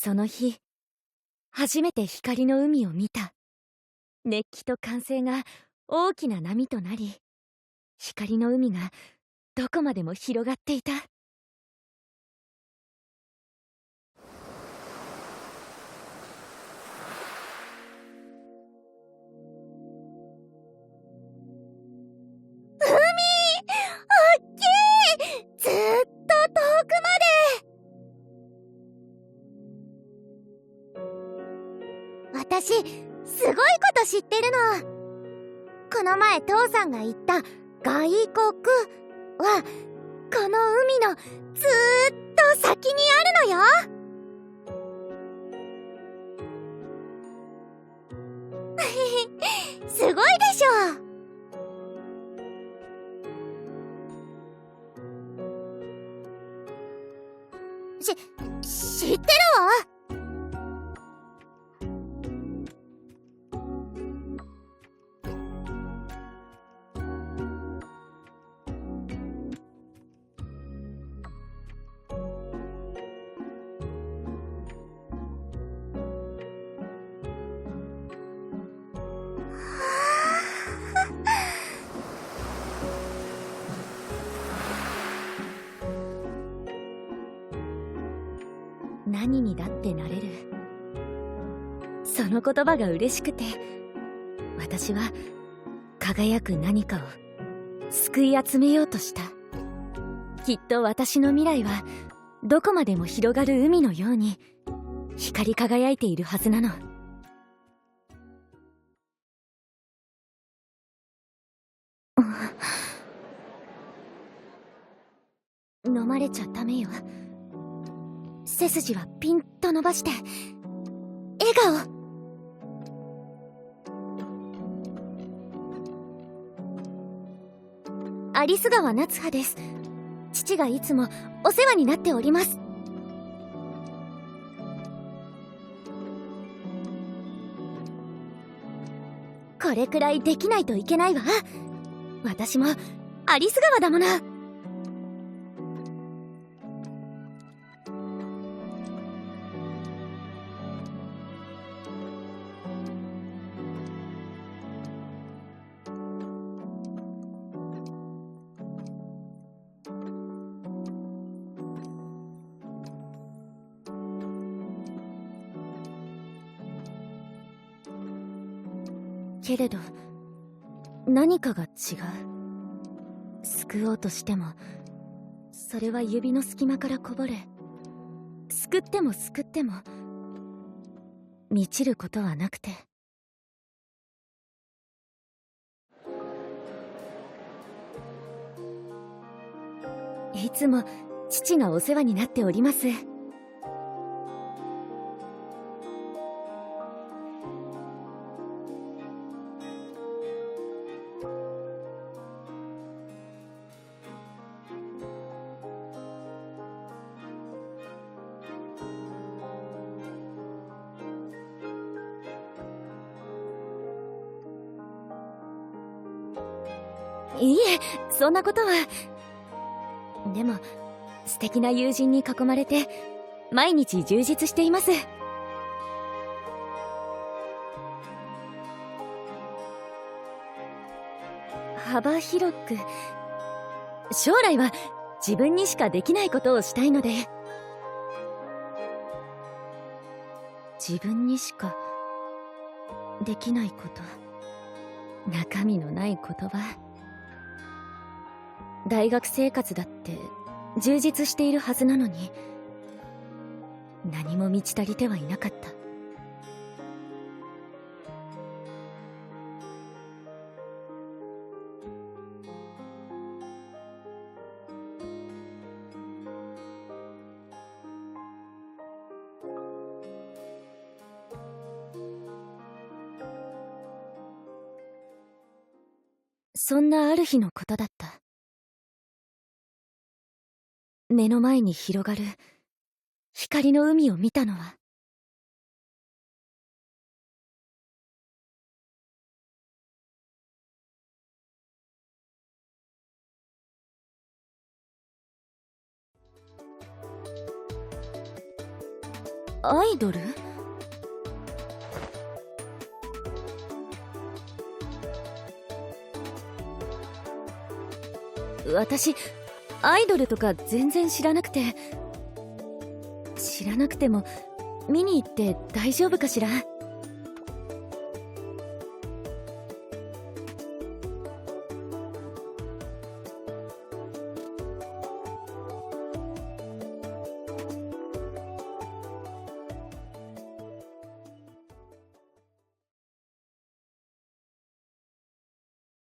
その日、初めて光の海を見た。熱気と歓声が大きな波となり、光の海がどこまでも広がっていた。ずーっと遠くまで。私、すごいこと知ってるの。この前父さんが言った外国は、この海のずーっと先にあるのよ。すごいでしょ。知ってるわ。何にだってなれる。その言葉が嬉しくて、私は輝く何かを救い集めようとした。きっと私の未来はどこまでも広がる海のように光り輝いているはずなの。飲まれちゃダメよ。背筋はピンと伸ばして笑顔。有栖川夏葉です。父がいつもお世話になっております。これくらいできないといけないわ。私も有栖川だもの。けれど何かが違う。救おうとしてもそれは指の隙間からこぼれ、救っても救っても満ちることはなくて。いつも父がお世話になっております。いいえ、そんなことは。でも素敵な友人に囲まれて毎日充実しています。幅広く、将来は自分にしかできないことをしたいので。自分にしかできないこと、中身のない言葉。大学生活だって充実しているはずなのに、何も満ち足りてはいなかった。そんなある日のことだった。目の前に広がる光の海を見たのは、アイドル？私アイドルとか全然知らなくて。知らなくても見に行って大丈夫かしら？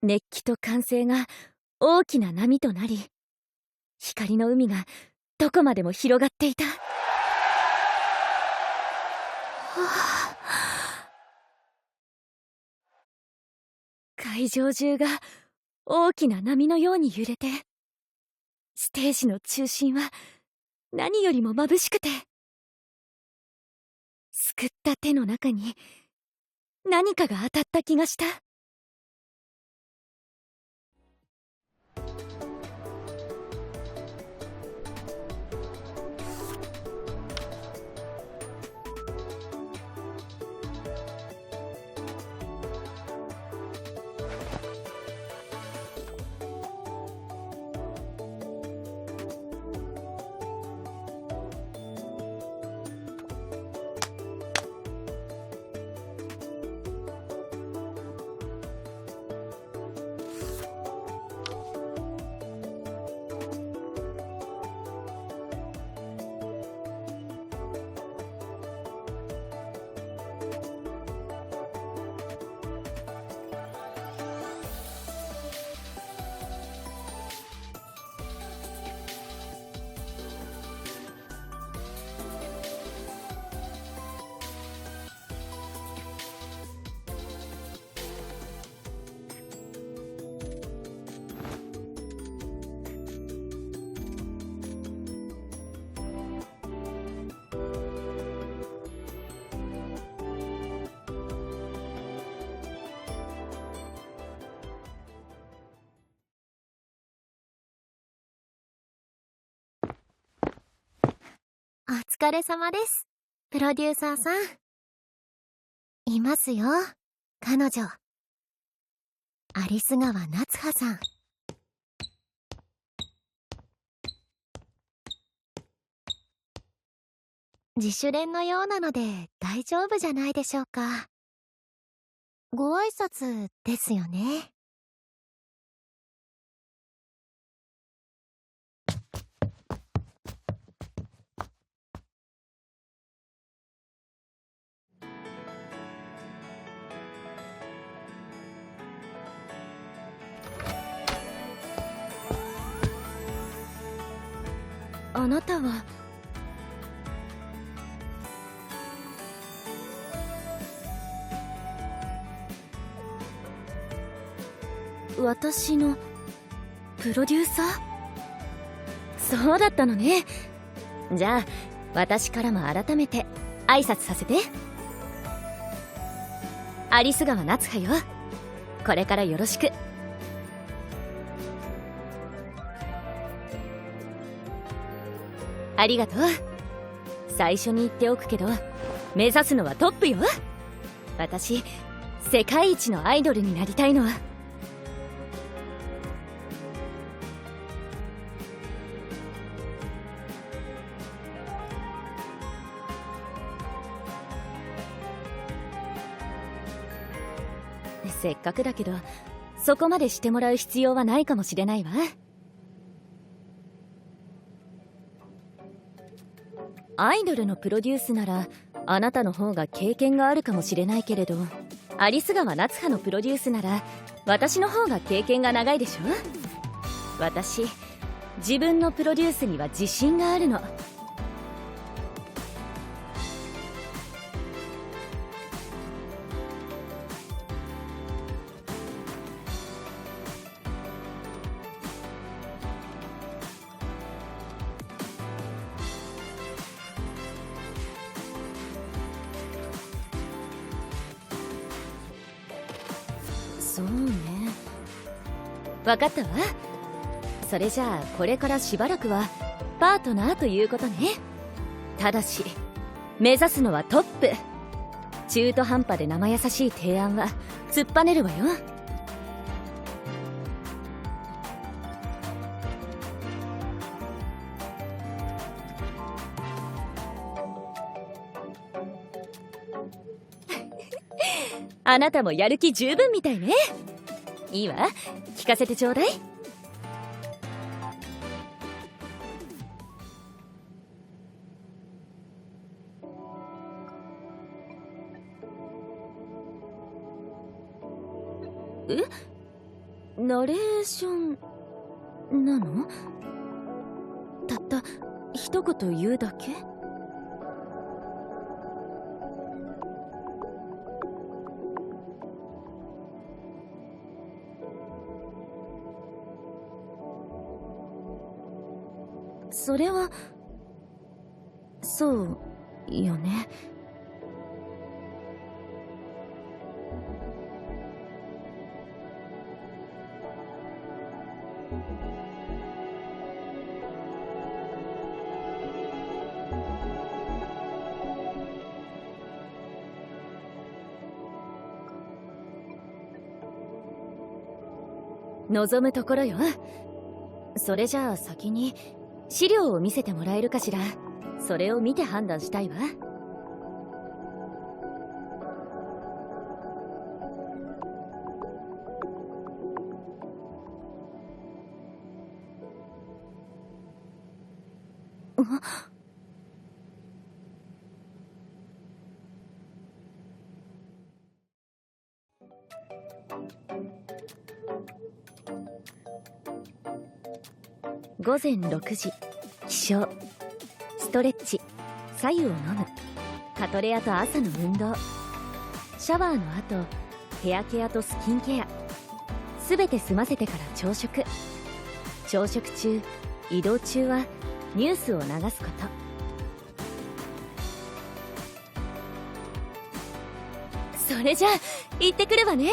熱気と歓声が大きな波となり、光の海がどこまでも広がっていた。会場中が大きな波のように揺れて、ステージの中心は何よりも眩しくて、すくった手の中に何かが当たった気がした。お疲れ様です、プロデューサーさん。いますよ、彼女。有栖川夏葉さん。自主練のようなので大丈夫じゃないでしょうか。ご挨拶ですよね。あなたは？私のプロデューサー？そうだったのね。じゃあ私からも改めて挨拶させて。有栖川夏葉よ、これからよろしく。ありがとう。最初に言っておくけど、目指すのはトップよ。私世界一のアイドルになりたいの。せっかくだけどそこまでしてもらう必要はないかもしれないわ。アイドルのプロデュースならあなたの方が経験があるかもしれないけれど、有栖川夏葉のプロデュースなら私の方が経験が長いでしょ。私自分のプロデュースには自信があるの。そうね、分かったわ。それじゃあこれからしばらくはパートナーということね。ただし目指すのはトップ。中途半端で生優しい提案は突っぱねるわよ。あなたもやる気十分みたいね。いいわ、聞かせてちょうだい。ナレーションなの？たった一言言うだけ？それはそうよね。望むところよ。それじゃあ先に資料を見せてもらえるかしら。それを見て判断したいわ。午前6時、起床、ストレッチ、白湯を飲む、カトレアと朝の運動、シャワーの後、ヘアケアとスキンケア、すべて済ませてから朝食。朝食中、移動中はニュースを流すこと。それじゃあ行ってくるわね。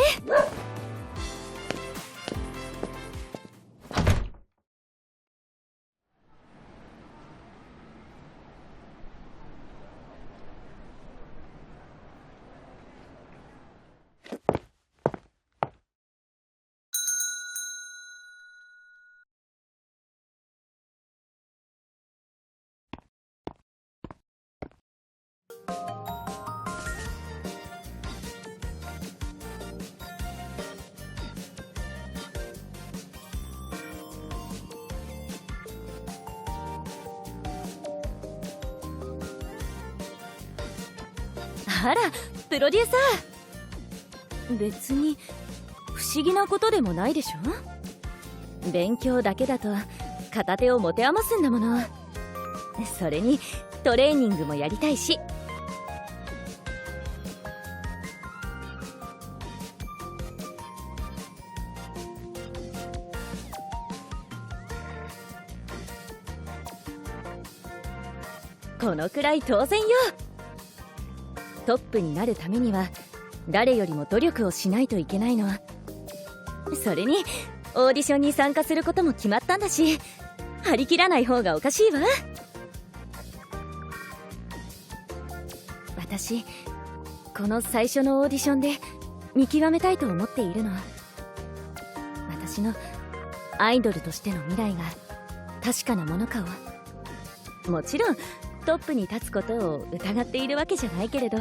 あら、プロデューサー。別に不思議なことでもないでしょ。勉強だけだと片手を持て余すんだもの。それにトレーニングもやりたいし。このくらい当然よ。トップになるためには誰よりも努力をしないといけないの。それにオーディションに参加することも決まったんだし、張り切らない方がおかしいわ。私、この最初のオーディションで見極めたいと思っているの。私のアイドルとしての未来が確かなものかを。もちろんトップに立つことを疑っているわけじゃないけれど。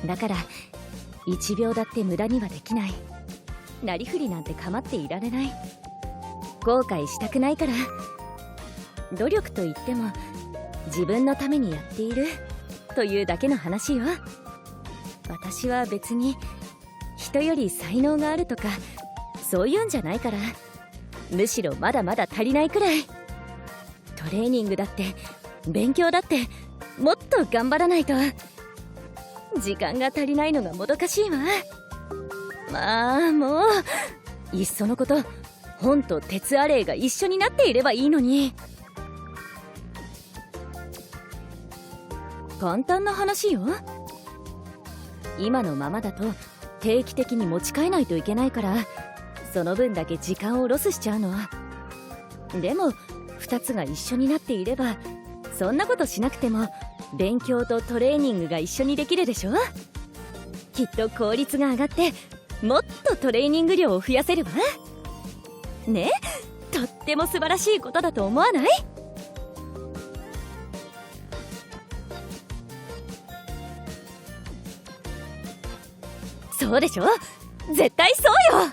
だから1秒だって無駄にはできない。なりふりなんて構っていられない。後悔したくないから。努力といっても自分のためにやっているというだけの話よ。私は別に人より才能があるとかそういうんじゃないから。むしろまだまだ足りないくらい。トレーニングだって勉強だってもっと頑張らないと。時間が足りないのがもどかしいわ。まあもういっそのこと本と鉄アレイが一緒になっていればいいのに。簡単な話よ。今のままだと定期的に持ち替えないといけないから、その分だけ時間をロスしちゃうの。でも2つが一緒になっていれば、そんなことしなくても勉強とトレーニングが一緒にできるでしょ。きっと効率が上がってもっとトレーニング量を増やせるわね。とっても素晴らしいことだと思わない？そうでしょ、絶対そうよ。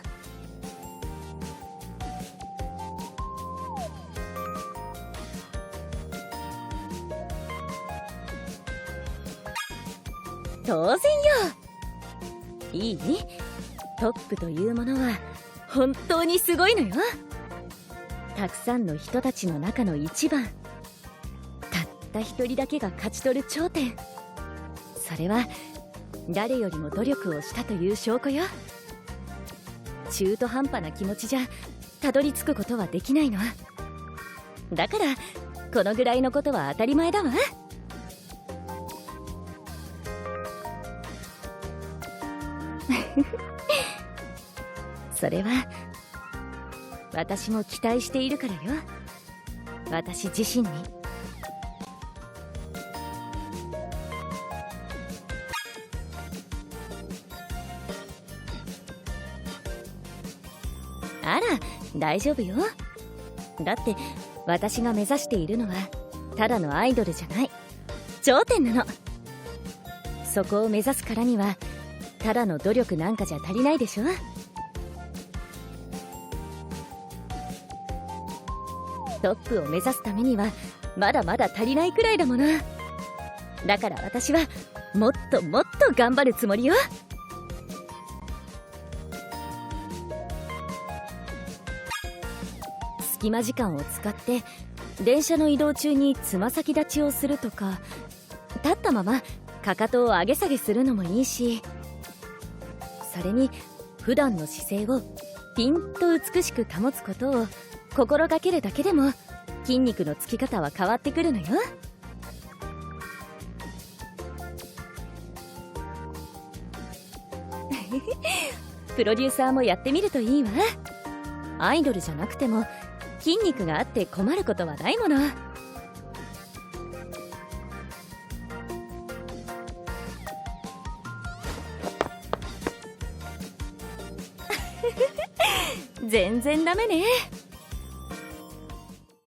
当然よ。いい？トップというものは本当にすごいのよ。たくさんの人たちの中の一番、たった一人だけが勝ち取る頂点。それは誰よりも努力をしたという証拠よ。中途半端な気持ちじゃたどり着くことはできないの。だからこのぐらいのことは当たり前だわ。それは私も期待しているからよ。私自身に。あら、大丈夫よ。だって私が目指しているのはただのアイドルじゃない、頂点なの。そこを目指すからにはただの努力なんかじゃ足りないでしょ。トップを目指すためにはまだまだ足りないくらいだもの。だから私はもっともっと頑張るつもりよ。隙間時間を使って電車の移動中につま先立ちをするとか、立ったままかかとを上げ下げするのもいいし、それに普段の姿勢をピンと美しく保つことを心がけるだけでも筋肉のつき方は変わってくるのよ。プロデューサーもやってみるといいわ。アイドルじゃなくても筋肉があって困ることはないもの。全然ダメね。